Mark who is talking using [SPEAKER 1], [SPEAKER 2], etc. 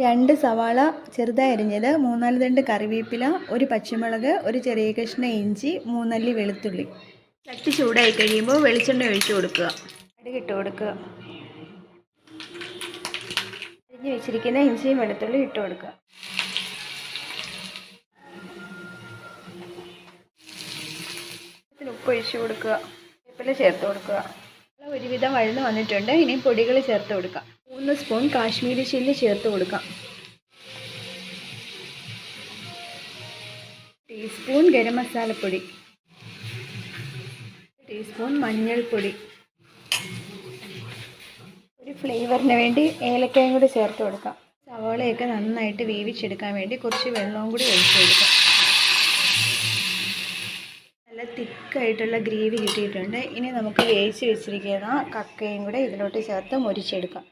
[SPEAKER 1] 2 സവാള ചെറുതായി അരിഞ്ഞത്, 3-4 തണ്ട് കറിവേപ്പില, 1 പച്ചമുളക്, 1 ചെറിയ കഷ്ണം ഇഞ്ചി, 3 അല്ലി വെളുത്തുള്ളി. ചട്ടി ചൂടായി കഴിയുമ്പോൾ വെളിച്ചെണ്ണ ഒഴിച്ചു കൊടുക്കുക. കടുകിട്ട് കൊടുക്കുക. അരിഞ്ഞ് വെച്ചിരിക്കുന്ന ഇഞ്ചിയും വെളുത്തുള്ളി ഇട്ട് കൊടുക്കുക. ഉപ്പ് ഒഴിച്ചു കൊടുക്കുക. വേപ്പില ചേർത്ത് കൊടുക്കുക. ഒരുവിധം വഴന്ന് വന്നിട്ടുണ്ട്. ഇനി പൊടികൾ ചേർത്ത് കൊടുക്കാം. 3 സ്പൂൺ കാശ്മീരി ചില്ലി ചേർത്ത് കൊടുക്കാം. ടീസ്പൂൺ ഗരം മസാലപ്പൊടി, ടീസ്പൂൺ മഞ്ഞൾപ്പൊടി, ഒരു ഫ്ലേവറിന് വേണ്ടി ഏലക്കയും കൂടി ചേർത്ത് കൊടുക്കാം. സവാളയൊക്കെ നന്നായിട്ട് വേവിച്ചെടുക്കാൻ വേണ്ടി കുറച്ച് വെള്ളവും കൂടി ഒഴിച്ചു കൊടുക്കാം. നല്ല തിക്കായിട്ടുള്ള ഗ്രേവി കിട്ടിയിട്ടുണ്ട്. ഇനി നമുക്ക് വേവിച്ച് വെച്ചിരിക്കുന്ന കക്കയും കൂടെ ഇതിലോട്ട് ചേർത്ത് മുരിച്ചെടുക്കാം.